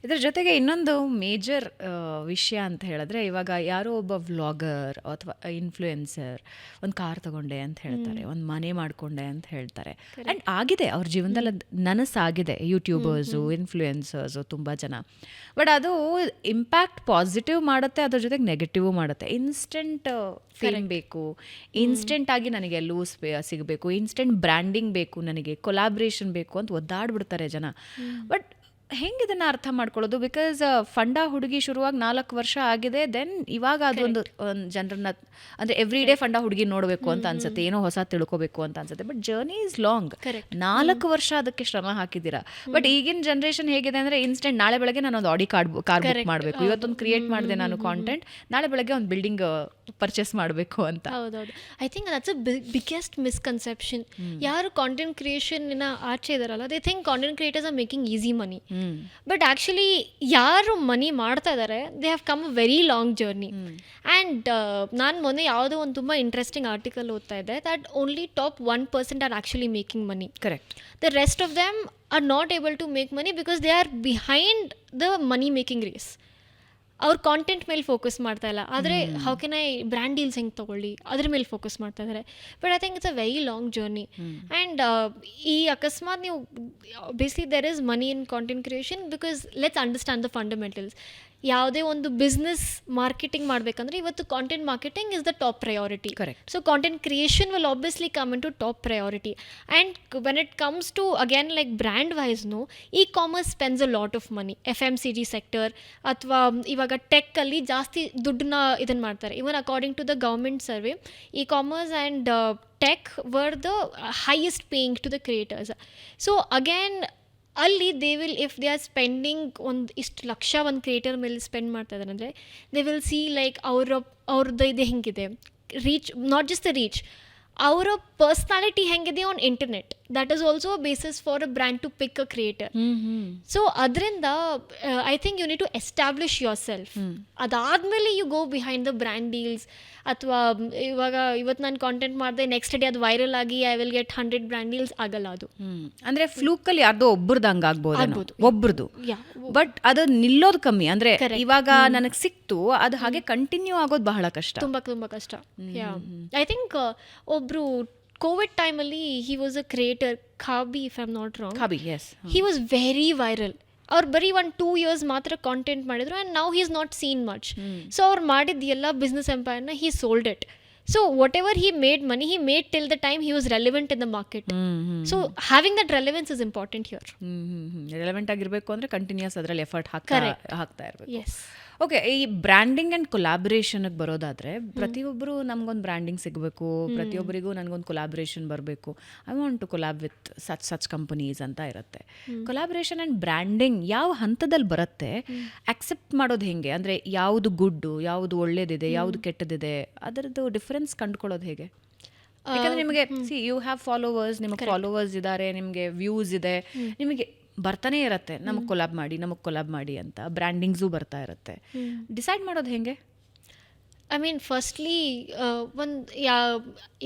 ಇದರ ಜೊತೆಗೆ ಇನ್ನೊಂದು ಮೇಜರ್ ವಿಷಯ ಅಂತ ಹೇಳಿದ್ರೆ, ಇವಾಗ ಯಾರೋ ಒಬ್ಬ ವ್ಲಾಗರ್ ಅಥವಾ ಇನ್ಫ್ಲೂಯೆನ್ಸರ್ ಒಂದು ಕಾರ್ ತಗೊಂಡೆ ಅಂತ ಹೇಳ್ತಾರೆ, ಒಂದು ಮನೆ ಮಾಡಿಕೊಂಡೆ ಅಂತ ಹೇಳ್ತಾರೆ. ಆ್ಯಂಡ್ ಆಗಿದೆ ಅವ್ರ ಜೀವನದಲ್ಲಿ, ಅದು ನನಸಾಗಿದೆ. ಯೂಟ್ಯೂಬರ್ಸು, ಇನ್ಫ್ಲೂಯೆನ್ಸರ್ಸು ತುಂಬ ಜನ. ಬಟ್ ಅದು ಇಂಪ್ಯಾಕ್ಟ್ ಪಾಸಿಟಿವ್ ಮಾಡುತ್ತೆ, ಅದ್ರ ಜೊತೆಗೆ ನೆಗೆಟಿವ್ ಮಾಡುತ್ತೆ. ಇನ್ಸ್ಟೆಂಟ್ ಫೇಮ್ ಬೇಕು, ಇನ್ಸ್ಟೆಂಟ್ ಆಗಿ ನನಗೆ ಲೂಸ್ ಸಿಗಬೇಕು, ಇನ್ಸ್ಟೆಂಟ್ ಬ್ರ್ಯಾಂಡಿಂಗ್ ಬೇಕು, ನನಗೆ ಕೊಲಾಬ್ರೇಷನ್ ಬೇಕು ಅಂತ ಒದ್ದಾಡ್ಬಿಡ್ತಾರೆ ಜನ. ಬಟ್ ಹೆಂಗೆ ಇದನ್ನು ಅರ್ಥ ಮಾಡ್ಕೊಳ್ಳೋದು? ಬಿಕಾಸ್ ಫಂಡಾ ಹುಡುಗಿ ಶುರುವಾಗಿ 4 ವರ್ಷ ಆಗಿದೆ. ದೆನ್ ಇವಾಗ ಅದೊಂದು ಜನರನ್ನ, ಅಂದರೆ ಎವ್ರಿ ಡೇ ಫಂಡಾ ಹುಡುಗಿ ನೋಡಬೇಕು ಅಂತ ಅನ್ಸುತ್ತೆ, ಏನೋ ಹೊಸ ತಿಳ್ಕೊಬೇಕು ಅಂತ ಅನ್ಸುತ್ತೆ. But journey is long. 4 ವರ್ಷ ಅದಕ್ಕೆ ಶ್ರಮ ಹಾಕಿದ್ದೀರಾ. ಬಟ್ ಈಗಿನ ಜನ್ರೇಷನ್ ಹೇಗಿದೆ ಅಂದರೆ, ಇನ್ಸ್ಟೆಂಟ್ ನಾಳೆ ಬೆಳಗ್ಗೆ ನಾನು ಒಂದು ಆಡಿ ಕಾರ್ ಬುಕ್ ಮಾಡಬೇಕು, ಇವತ್ತೊಂದು ಕ್ರಿಯೇಟ್ ಮಾಡಿದೆ ನಾನು ಕಾಂಟೆಂಟ್, ನಾಳೆ ಬೆಳಗ್ಗೆ ಒಂದು ಬಿಲ್ಡಿಂಗ್ ಪರ್ಚೇಸ್ ಮಾಡಬೇಕು ಅಂತ. ಹೌದೌದು. I think that's a biggest misconception. ಯಾರು ಕಾಂಟೆಂಟ್ ಕ್ರಿಯೇಷನ್ ಆಚೆ ಇದಾರಲ್ಲ, they think content creators are making easy money. But actually ಯಾರು ಮನಿ ಮಾಡ್ತಾ ಇದ್ದಾರೆ, they have come a very long journey. And ನಾನು ಮೊನ್ನೆ ಯಾವುದೋ ಒಂದು ತುಂಬ ಇಂಟ್ರೆಸ್ಟಿಂಗ್ ಆರ್ಟಿಕಲ್ ಓದ್ತಾ ಇದ್ದೆ, that only top 1% are actually making money. Correct. The rest of them are not able to make money because they are behind the money making race. ಅವ್ರ content ಮೇಲೆ focus ಮಾಡ್ತಾ ಇಲ್ಲ, ಆದರೆ how can I brand deals ಹೆಂಗೆ ತೊಗೊಳ್ಳಿ ಅದ್ರ ಮೇಲೆ focus ಮಾಡ್ತಾ ಇದ್ದಾರೆ. But I think it's a very long journey. And ಈ ಅಕಸ್ಮಾತ್ ನೀವು basically there is money in content creation, because let's understand the fundamentals. ಯಾವುದೇ ಒಂದು ಬಿಸ್ನೆಸ್ ಮಾರ್ಕೆಟಿಂಗ್ ಮಾಡಬೇಕಂದ್ರೆ ಇವತ್ತು content marketing is the top priority. Correct. So content creation will obviously come in to top priority. And when it comes to again like brand ವೈಸ್ನು, e commerce spends a lot of money. FMCG sector ಅಥವಾ ಇವಾಗ ಟೆಕ್ಕಲ್ಲಿ ಜಾಸ್ತಿ ದುಡ್ಡನ್ನ ಇದನ್ನು ಮಾಡ್ತಾರೆ. Even according to the government survey, e commerce and tech were the highest paying to the creators. So again ಅಲ್ಲಿ they will, if they are spending ಒಂದು ಇಷ್ಟು ಲಕ್ಷ ಒಂದು ಕ್ರಿಯೇಟರ್ ಮೇಲೆ ಸ್ಪೆಂಡ್ ಮಾಡ್ತಾ ಇದ್ದಾರೆ ಅಂದರೆ, ದೇ ವಿಲ್ ಸಿ ಲೈಕ್ ಅವ್ರದ್ದು ಇದು ಹೆಂಗಿದೆ reach, not just the reach, ಅವರ ಪರ್ಸ್ನಾಲಿಟಿ ಹೆಂಗಿದೆ on internet. That is also basis for a brand to pick a creator. So ಅದರಿಂದ I think you need to establish yourself. ಅದಾದಮೇಲೆ you go behind the brand deals. ಅಥವಾ ಇವತ್ತು ನಾನು content ಮಾಡಿದೆ, next day ಅದು viral ಆಗಿ I will get 100 brand deals, ಆಗಲ್ಲ ಅದು. ಅಂದರೆ ಫ್ಲೂಕಲ್ಲಿ ಯಾರ್ದೋ ಒಬ್ರದ್ದು ಹಂಗೆ ಆಗ್ಬೋದು, ಒಬ್ರದ್ದು. ಬಟ್ ಅದು ನಿಲ್ಲೋದು ಕಮ್ಮಿ. ಅಂದರೆ ಇವಾಗ ನನಗೆ ಸಿಕ್ತು, ಅದು ಹಾಗೆ ಕಂಟಿನ್ಯೂ ಆಗೋದು ಬಹಳ ಕಷ್ಟ, ತುಂಬ ಕಷ್ಟ. ಐ ಥಿಂಕ್ ಒಬ್ರು ಕೋವಿಡ್ ಟೈಮಲ್ಲಿ he was a creator, Khaby, if I am not wrong. Khaby, yes. He was very viral. ಅವ್ರು ಬರೀ 1-2 years ಮಾತ್ರ ಕಾಂಟೆಂಟ್ ಮಾಡಿದ್ರು, and now he is not seen much. So ಅವ್ರು ಮಾಡಿದ ಎಲ್ಲ ಬಿಸ್ನೆಸ್ ಎಂಪೈರ್ನ he sold it. So whatever he made money, he made till the time he was relevant in the market. So having that relevance is important here. Relevant ಆಗಿರಬೇಕು ಅಂದರೆ continuous ಅದರಲ್ಲಿ effort ಹಾಕ್ತಾ ಇರಬೇಕು. Yes. Okay, ಈ branding and ಕೊಲಾಬ್ರೇಷನ್ಗೆ ಬರೋದಾದರೆ, ಪ್ರತಿಯೊಬ್ಬರು ನಮಗೊಂದು ಬ್ರ್ಯಾಂಡಿಂಗ್ ಸಿಗಬೇಕು, ಪ್ರತಿಯೊಬ್ಬರಿಗೂ ನನಗೊಂದು ಕೊಲಾಬ್ರೇಷನ್ ಬರಬೇಕು, I want to collab with such companies ಅಂತ ಇರುತ್ತೆ. ಕೊಲಾಬ್ರೇಷನ್ ಆ್ಯಂಡ್ ಬ್ರ್ಯಾಂಡಿಂಗ್ ಯಾವ ಹಂತದಲ್ಲಿ ಬರುತ್ತೆ? ಆಕ್ಸೆಪ್ಟ್ ಮಾಡೋದು ಹೇಗೆ? ಅಂದರೆ ಯಾವುದು ಗುಡ್ಡು, ಯಾವುದು ಒಳ್ಳೇದಿದೆ, ಯಾವುದು ಕೆಟ್ಟದಿದೆ, ಅದರದ್ದು ಡಿಫ್ರೆನ್ಸ್ ಕಂಡುಕೊಳ್ಳೋದು ಹೇಗೆ? ಯಾಕಂದರೆ ನಿಮಗೆ ಯು ಹ್ಯಾವ್ ಫಾಲೋವರ್ಸ್, ನಿಮಗೆ ಫಾಲೋವರ್ಸ್ ಇದ್ದಾರೆ, ನಿಮಗೆ ವ್ಯೂಸ್ ಇದೆ, ನಿಮಗೆ ಬರ್ತಾನೆ ಇರುತ್ತೆ ನಮಗೆ ಕೊಲಾಬ್ ಮಾಡಿ ಅಂತ. ಬ್ರ್ಯಾಂಡಿಂಗ್ಸು ಬರ್ತಾ ಇರುತ್ತೆ. ಡಿಸೈಡ್ ಮಾಡೋದು ಹೆಂಗೆ? ಐ ಮೀನ್ ಫಸ್ಟ್ಲಿ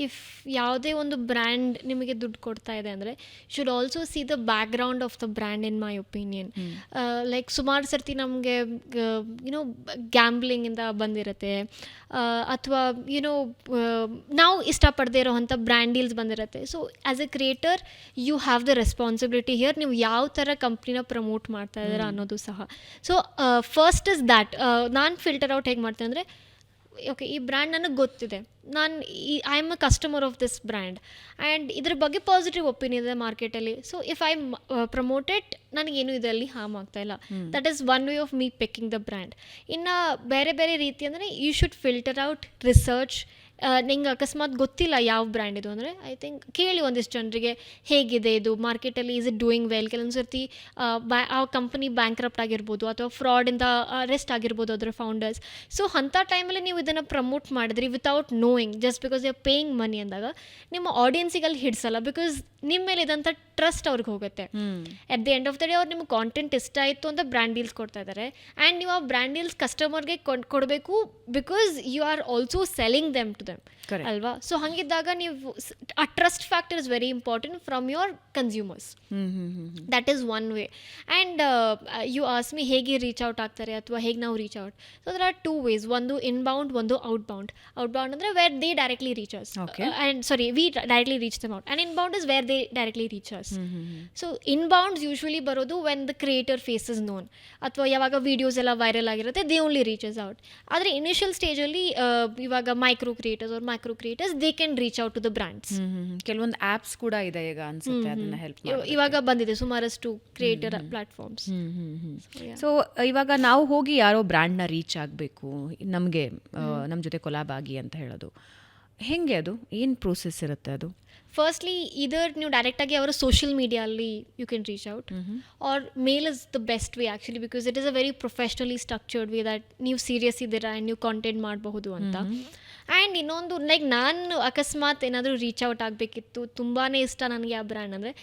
ಇಫ್ ಯಾವುದೇ ಒಂದು ಬ್ರ್ಯಾಂಡ್ ನಿಮಗೆ ದುಡ್ಡು ಕೊಡ್ತಾ ಇದೆ ಅಂದರೆ, should also C the background of the brand in my opinion. Like ಸುಮಾರು ಸರ್ತಿ ನಮಗೆ ಯುನೋ ಗ್ಯಾಂಬ್ಲಿಂಗಿಂದ ಬಂದಿರುತ್ತೆ, ಅಥವಾ ಯುನೋ ನಾವು ಇಷ್ಟಪಡದೇ ಇರೋವಂಥ ಬ್ರ್ಯಾಂಡ್ ಡೀಲ್ಸ್ ಬಂದಿರುತ್ತೆ. So as a creator you have the responsibility here, ನೀವು ಯಾವ ಥರ ಕಂಪ್ನಿನ ಪ್ರಮೋಟ್ ಮಾಡ್ತಾ ಇದ್ದೀರಾ ಅನ್ನೋದು ಸಹ. So first is that. ನಾನು ಫಿಲ್ಟರ್ ಔಟ್ ಹೇಗೆ ಮಾಡ್ತೇನೆ ಅಂದರೆ, ಓಕೆ, ಈ ಬ್ರ್ಯಾಂಡ್ ನನಗೆ ಗೊತ್ತಿದೆ, ನಾನು I am a customer of this brand, and ಇದ್ರ ಬಗ್ಗೆ ಪಾಸಿಟಿವ್ ಒಪಿನಿಯನ್ ಇದೆ ಮಾರ್ಕೆಟಲ್ಲಿ. ಸೊ ಇಫ್ ಐ ಪ್ರಮೋಟೆಡ್, ನನಗೇನು ಇದರಲ್ಲಿ ಹಾರ್ಮ್ ಆಗ್ತಾಯಿಲ್ಲ. That is one way of me picking the brand. ಇನ್ನು ಬೇರೆ ಬೇರೆ ರೀತಿ ಅಂದರೆ, you should filter out, research. ನಿಂಗೆ ಅಕಸ್ಮಾತ್ ಗೊತ್ತಿಲ್ಲ ಯಾವ ಬ್ರ್ಯಾಂಡ್ ಇದು ಅಂದರೆ, ಐ ಥಿಂಕ್ ಕೇಳಿ ಒಂದಿಷ್ಟು ಜನರಿಗೆ ಹೇಗಿದೆ ಇದು ಮಾರ್ಕೆಟಲ್ಲಿ, ಈಸ್ ಇಟ್ ಡೂಯಿಂಗ್ ವೆಲ್. ಕೆಲವೊಂದು ಸರ್ತಿ ಆ ಕಂಪನಿ ಬ್ಯಾಂಕ್ರಪ್ಟ್ ಆಗಿರ್ಬೋದು, ಅಥವಾ ಫ್ರಾಡಿಂದ ಅರೆಸ್ಟ್ ಆಗಿರ್ಬೋದು ಅದರ ಫೌಂಡರ್ಸ್. ಸೊ ಅಂಥ ಟೈಮಲ್ಲಿ ನೀವು ಇದನ್ನು ಪ್ರಮೋಟ್ ಮಾಡಿದ್ರಿ without knowing, just because you are paying money ಅಂದಾಗ, ನಿಮ್ಮ ಆಡಿಯನ್ಸಿಗೆ ಅಲ್ಲಿ ಹಿಡಿಸಲ್ಲ. ಬಿಕಾಸ್ ನಿಮ್ಮ ಮೇಲೆ ಇದಂಥ ಟ್ರಸ್ಟ್ ಅವ್ರಿಗೆ ಹೋಗುತ್ತೆ. At the end of the day ಅವ್ರು ನಿಮ್ಮ ಕಾಂಟೆಂಟ್ ಇಷ್ಟ ಆಯಿತು ಅಂತ ಬ್ರ್ಯಾಂಡ್ ಡೀಲ್ಸ್ ಕೊಡ್ತಾ ಇದ್ದಾರೆ, ಆ್ಯಂಡ್ ನೀವು ಆ ಬ್ರ್ಯಾಂಡ್ ಡೀಲ್ಸ್ ಕಸ್ಟಮರ್ಗೆ ಕೊಡಬೇಕು, because you are also selling them to them Correct. ಅಲ್ವಾ. ಸೊ ಹಾಗಿದ್ದಾಗ ನೀವು ಆ trust factor is very important from your consumers. That is one way. And you ask me ಹೇಗೆ ರೀಚ್ ಔಟ್ ಆಗ್ತಾರೆ ಅಥವಾ ಹೇಗೆ ನಾವು reach out. So there are 2 ways. ಒಂದು ಇನ್ಬೌಂಡ್, ಒಂದು ಔಟ್ಬೌಂಡ್. ಔಟ್ಬೌಂಡ್ ಅಂದರೆ where they directly reach us, and sorry we directly reach them out. And inbound is wear they directly reach us. So inbounds usually ಬರೋದು when the creator face is known, ಅಥವಾ ಯಾವಾಗ videos ಎಲ್ಲ viral ಆಗಿರುತ್ತೆ, they only reaches out. ಆದರೆ initial ಸ್ಟೇಜಲ್ಲಿ ಇವಾಗ micro creators they can reach out to the brands. ಕೆಲವೊಂದು apps ಕೂಡ ಇದೆ ಈಗ ಅನ್ಸುತ್ತೆ ಅದನ್ನ ಹೆಲ್ಪ್ ಇವಾಗ ಬಂದಿದೆ ಸುಮಾರಷ್ಟು ಕ್ರಿಯೇಟರ್ ಪ್ಲಾಟ್ಫಾರ್ಮ್ಸ್. ಸೊ ಇವಾಗ ನಾವು ಹೋಗಿ ಯಾರೋ ಬ್ರ್ಯಾಂಡ್ನ ರೀಚ್ ಆಗಬೇಕು, ನಮಗೆ ನಮ್ಮ ಜೊತೆ ಕೊಲಾಬ್ ಆಗಿ ಅಂತ ಹೇಳೋದು ಹೆಂಗೆ, ಅದು ಏನು ಪ್ರೋಸೆಸ್ ಇರುತ್ತೆ ಅದು? ಫಸ್ಟ್ಲಿ ಇದರ್ ನೀವು ಡೈರೆಕ್ಟಾಗಿ ಅವರ ಸೋಷಿಯಲ್ ಮೀಡಿಯಲ್ಲಿ you can reach out, or mail is the best way actually, because it is a very professionally structured way that ನೀವು ಸೀರಿಯಸ್ ಇದ್ದೀರಾ ಆ್ಯಂಡ್ ನೀವು ಕಾಂಟೆಂಟ್ ಮಾಡಬಹುದು ಅಂತ. ಆ್ಯಂಡ್ ಇನ್ನೊಂದು ಲೈಕ್ ನಾನು ಅಕಸ್ಮಾತ್ ಏನಾದರೂ ರೀಚ್ ಔಟ್ ಆಗಬೇಕಿತ್ತು, ತುಂಬಾ ಇಷ್ಟ ನನಗೆ ಆ ಬ್ರ್ಯಾಂಡ್ ಅಂದರೆ,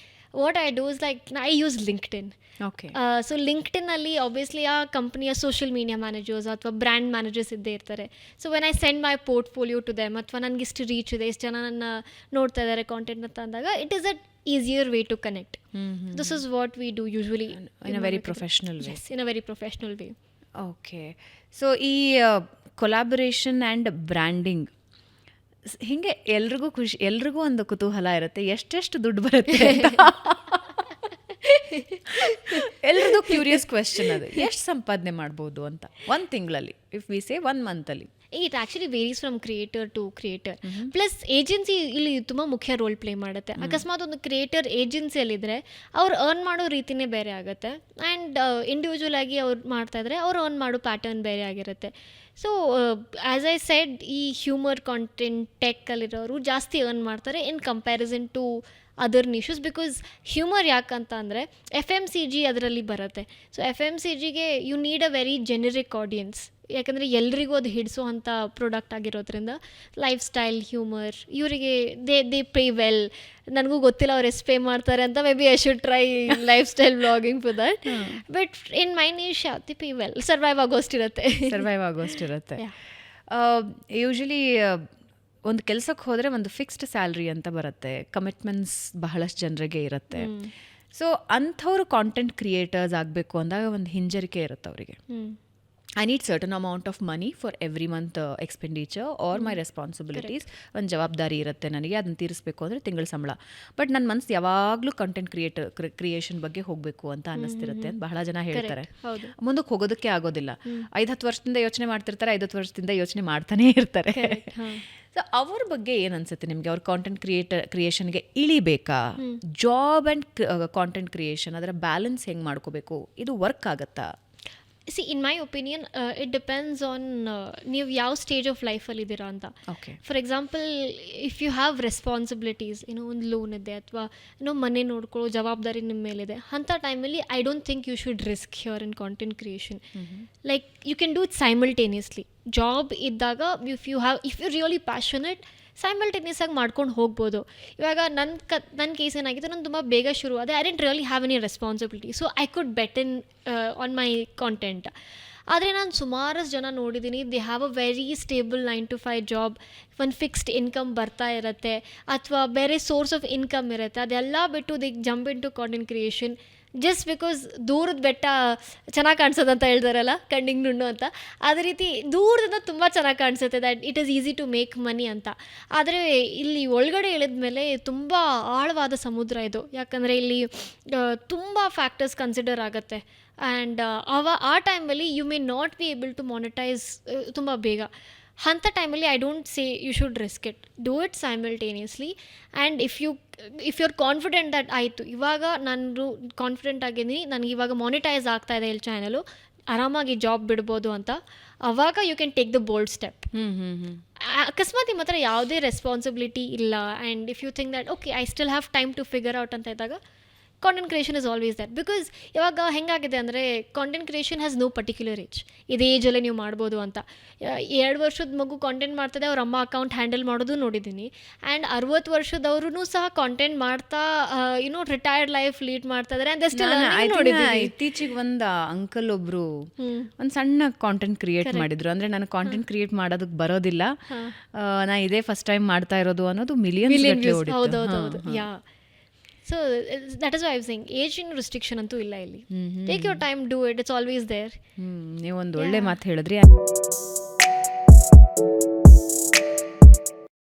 what I do is like I use LinkedIn. Okay. So ಲಿಂಕ್ಡ್ಇನ್ನಲ್ಲಿ ಆಬ್ವಿಯಸ್ಲಿ ಆ ಕಂಪ್ನಿಯ ಸೋಷಿಯಲ್ ಮೀಡಿಯಾ ಮ್ಯಾನೇಜರ್ಸ್ ಅಥವಾ ಬ್ರ್ಯಾಂಡ್ ಮ್ಯಾನೇಜರ್ಸ್ ಇದ್ದೇ ಇರ್ತಾರೆ. So when I send my portfolio to them, ಅಥವಾ ನನಗೆ ಇಷ್ಟು ರೀಚ್ ಇದೆ, ಇಷ್ಟು ಜನ ನನ್ನ ನೋಡ್ತಾ ಇದ್ದಾರೆ ಕಾಂಟೆಂಟ್ ಅಂತ ಅಂದಾಗ, it is a easier way to connect. This is what we do usually in a very professional way. In a very professional way. Okay. So ಈ ಕೊಲಾಬರೇಷನ್ ಆ್ಯಂಡ್ ಬ್ರ್ಯಾಂಡಿಂಗ್ ಹೀಗೆ ಎಲ್ರಿಗೂ ಒಂದು ಕುತೂಹಲ ಇರುತ್ತೆ, ಎಷ್ಟೆಷ್ಟು ದುಡ್ಡು ಬರುತ್ತೆ ಅಂತ. ಎಲ್ರದ್ದು ಕ್ಯೂರಿಯಸ್ ಕ್ವೆಶ್ಚನ್ ಅದು, ಎಷ್ಟು ಸಂಪಾದನೆ ಮಾಡ್ಬೋದು ಅಂತ ಒಂದು ತಿಂಗಳಲ್ಲಿ, ಇಫ್ ವಿ ಸೇ 1 ಮಂತಲ್ಲಿ. It actually varies from creator to creator. Plus agency ಇಲ್ಲಿ ತುಂಬ ಮುಖ್ಯ ರೋಲ್ ಪ್ಲೇ ಮಾಡುತ್ತೆ. ಅಕಸ್ಮಾತ್ ಒಂದು ಕ್ರಿಯೇಟರ್ ಏಜೆನ್ಸಿಯಲ್ಲಿದ್ದರೆ ಅವ್ರು ಅರ್ನ್ ಮಾಡೋ ರೀತಿಯೇ ಬೇರೆ ಆಗುತ್ತೆ, ಆ್ಯಂಡ್ ಇಂಡಿವಿಜುವಲ್ ಆಗಿ ಅವ್ರು ಮಾಡ್ತಾಯಿದ್ರೆ ಅವ್ರು ಅರ್ನ್ ಮಾಡೋ ಪ್ಯಾಟರ್ನ್ ಬೇರೆ ಆಗಿರುತ್ತೆ. ಸೊ ಆ್ಯಸ್ ಐ ಸೆಡ್, ಈ ಹ್ಯೂಮರ್ ಕಾಂಟೆಂಟ್ ಟೆಕ್ಕಲ್ಲಿರೋರು ಜಾಸ್ತಿ ಅರ್ನ್ ಮಾಡ್ತಾರೆ in comparison to other niches. Because humour ಯಾಕಂತ ಅಂದರೆ FMCG ಅದರಲ್ಲಿ ಬರುತ್ತೆ. ಸೊ FMCGಗೆ you need a very generic audience, ಯಾಕಂದರೆ ಎಲ್ರಿಗೂ ಅದು ಹಿಡಿಸೋ ಅಂಥ ಪ್ರಾಡಕ್ಟ್ ಆಗಿರೋದ್ರಿಂದ. ಲೈಫ್ ಸ್ಟೈಲ್ ಹ್ಯೂಮರ್ ಇವರಿಗೆ ದೇ ಪೇ ವೆಲ್. ನನಗೂ ಗೊತ್ತಿಲ್ಲ ಅವ್ರು ಎಷ್ಟು ಪೇ ಮಾಡ್ತಾರೆ ಅಂತ, maybe I should try lifestyle vlogging for that. But in my ನಿಶ್ they pay well, survive ಆಗೋಷ್ಟಿರುತ್ತೆ. ಯೂಶಲಿ ಒಂದು ಕೆಲಸಕ್ಕೆ ಹೋದರೆ ಒಂದು ಫಿಕ್ಸ್ಡ್ ಸ್ಯಾಲ್ರಿ ಅಂತ ಬರುತ್ತೆ, ಕಮಿಟ್ಮೆಂಟ್ಸ್ ಬಹಳಷ್ಟು ಜನರಿಗೆ ಇರುತ್ತೆ. ಸೊ ಅಂಥವ್ರು ಕಾಂಟೆಂಟ್ ಕ್ರಿಯೇಟರ್ಸ್ ಆಗಬೇಕು ಅಂದಾಗ ಒಂದು ಹಿಂಜರಿಕೆ ಇರುತ್ತೆ ಅವರಿಗೆ. I need certain amount of money for every month expenditure R my responsibilities. ಒಂದು ಜವಾಬ್ದಾರಿ ಇರುತ್ತೆ ನನಗೆ, ಅದನ್ನು ತೀರಿಸಬೇಕು ಅಂದರೆ ತಿಂಗಳ ಸಂಬಳ. ಬಟ್ ನನ್ನ ಮನಸ್ಸು ಯಾವಾಗಲೂ ಕಂಟೆಂಟ್ ಕ್ರಿಯೇಷನ್ ಬಗ್ಗೆ ಹೋಗಬೇಕು ಅಂತ ಅನ್ನಿಸ್ತಿರುತ್ತೆ ಅಂತ ಬಹಳ ಜನ ಹೇಳ್ತಾರೆ. ಮುಂದಕ್ಕೆ ಹೋಗೋದಕ್ಕೆ ಆಗೋದಿಲ್ಲ. 5-10 ವರ್ಷದಿಂದ ಯೋಚನೆ ಮಾಡ್ತಿರ್ತಾರೆ, 5-10 ವರ್ಷದಿಂದ ಯೋಚನೆ ಮಾಡ್ತಾನೇ ಇರ್ತಾರೆ. ಸೊ ಅವ್ರ ಬಗ್ಗೆ ಏನು ಅನ್ಸುತ್ತೆ ನಿಮಗೆ? ಅವ್ರ ಕಾಂಟೆಂಟ್ ಕ್ರಿಯೇಷನ್ಗೆ ಇಳಿಬೇಕಾ? ಜಾಬ್ ಆ್ಯಂಡ್ ಕಾಂಟೆಂಟ್ ಕ್ರಿಯೇಷನ್, ಅದರ ಬ್ಯಾಲೆನ್ಸ್ ಹೆಂಗೆ ಮಾಡ್ಕೋಬೇಕು? ಇದು ವರ್ಕ್ ಆಗುತ್ತಾ? See, in my opinion it depends on ನೀವು ಯಾವ ಸ್ಟೇಜ್ ಆಫ್ ಲೈಫಲ್ಲಿದ್ದೀರಾ ಅಂತ. Okay. For example, if you have responsibilities, ಒಂದು ಲೋನ್ ಇದೆ ಅಥವಾ ಮನೆ ನೋಡ್ಕೊಳ್ಳೋ ಜವಾಬ್ದಾರಿ ನಿಮ್ಮ ಮೇಲಿದೆ, ಅಂಥ ಟೈಮಲ್ಲಿ I don't think you should risk here in content creation. Like you can do it simultaneously. Job ಇದ್ದಾಗ if you really passionate, simultaneous ಆಗಿ ಮಾಡ್ಕೊಂಡು ಹೋಗ್ಬೋದು. ಇವಾಗ ನನ್ನ ಕೇಸ್ ಏನಾಗಿತ್ತು, ನಾನು ತುಂಬ ಬೇಗ ಶುರು ಆದೆ. I didn't really have any responsibility, so I could bet in on my content. ಆದರೆ ನಾನು ಸುಮಾರಷ್ಟು ಜನ ನೋಡಿದ್ದೀನಿ, they have a very stable 9 to 5 job, ಒಂದು ಫಿಕ್ಸ್ಡ್ ಇನ್ಕಮ್ ಬರ್ತಾ ಇರುತ್ತೆ, ಅಥವಾ ಬೇರೆ ಸೋರ್ಸ್ ಆಫ್ ಇನ್ಕಮ್ ಇರುತ್ತೆ. ಅದೆಲ್ಲ ಬಿಟ್ಟು they jump in to content creation just because ದೂರದ ಬೆಟ್ಟ ಚೆನ್ನಾಗಿ ಕಾಣಿಸೋದಂತ ಹೇಳ್ತಾರಲ್ಲ, ಕಣ್ಣಿಗೆ ನುಣ್ಣು ಅಂತ. ಅದೇ ರೀತಿ ದೂರದಿಂದ ತುಂಬ ಚೆನ್ನಾಗಿ ಕಾಣಿಸುತ್ತೆ, that it is easy to make money ಅಂತ. ಆದರೆ ಇಲ್ಲಿ ಒಳಗಡೆ ಇಳಿದ ಮೇಲೆ ತುಂಬ ಆಳವಾದ ಸಮುದ್ರ ಇದು. ಯಾಕಂದರೆ ಇಲ್ಲಿ ತುಂಬ ಫ್ಯಾಕ್ಟರ್ಸ್ ಕನ್ಸಿಡರ್ ಆಗುತ್ತೆ. ಆ್ಯಂಡ್ ಆ ಟೈಮಲ್ಲಿ you may not be able to monetize ತುಂಬ ಬೇಗ. ಅಂಥ ಟೈಮಲ್ಲಿ I don't say you should risk it, do it simultaneously. And if you are confident that ಆಯಿತು, ಇವಾಗ ನಾನು ಕಾನ್ಫಿಡೆಂಟ್ ಆಗಿದ್ದೀನಿ, ನನಗೆ ಇವಾಗ ಮಾನಿಟೈಸ್ ಆಗ್ತಾ ಇದೆ ಇಲ್ಲಿ ಚಾನಲು, ಆರಾಮಾಗಿ ಜಾಬ್ ಬಿಡ್ಬೋದು ಅಂತ, ಅವಾಗ you can take the bold step. ಅಕಸ್ಮಾತ್ ನಿಮ್ಮ ಹತ್ರ ಯಾವುದೇ ರೆಸ್ಪಾನ್ಸಿಬಿಲಿಟಿ ಇಲ್ಲ, and if you think that okay I still have time to figure out ಅಂತ ಇದ್ದಾಗ, content creation is always that. Because ಇವಾಗ ಹೆಂಗಾಗಿದೆ ಅಂದರೆ content creation has no particular age. ಇದೇ ಏಜಲ್ಲೇ ನೀವು ಮಾಡ್ಬೋದು ಅಂತ. 2 ವರ್ಷದ ಮಗು ಕಾಂಟೆಂಟ್ ಮಾಡ್ತದೆ, ಅವ್ರ ಅಮ್ಮ ಅಕೌಂಟ್ ಹ್ಯಾಂಡಲ್ ಮಾಡೋದು ನೋಡಿದ್ದೀನಿ. ಆ್ಯಂಡ್ 60 ವರ್ಷದವ್ರೂ ಸಹ ಕಾಂಟೆಂಟ್ ಮಾಡ್ತಾ ರಿಟೈರ್ಡ್ ಲೈಫ್ ಲೀಡ್ ಮಾಡ್ತಾ ಇದ್ದಾರೆ. ಇತ್ತೀಚೆಗೆ ಒಂದು ಅಂಕಲ್ ಒಬ್ರು ಒಂದು ಸಣ್ಣ ಕಾಂಟೆಂಟ್ ಕ್ರಿಯೇಟ್ ಮಾಡಿದ್ರು. ಅಂದ್ರೆ ನಾನು ಕಾಂಟೆಂಟ್ ಕ್ರಿಯೇಟ್ ಮಾಡೋದಕ್ಕೆ ಬರೋದಿಲ್ಲ, ನಾ ಇದೇ ಫಸ್ಟ್ ಟೈಮ್ ಮಾಡ್ತಾ ಇರೋದು ಅನ್ನೋದು ಮಿಲಿಯನ್. ಹೌದೌದು. Yeah, so that is why I am saying age in restriction ಅಂತೂ ಇಲ್ಲ ಇಲ್ಲಿ. Take your time, do it, it's always there. ನೀವೊಂದು ಒಳ್ಳೆ ಮಾತು ಹೇಳಿದ್ರಿ.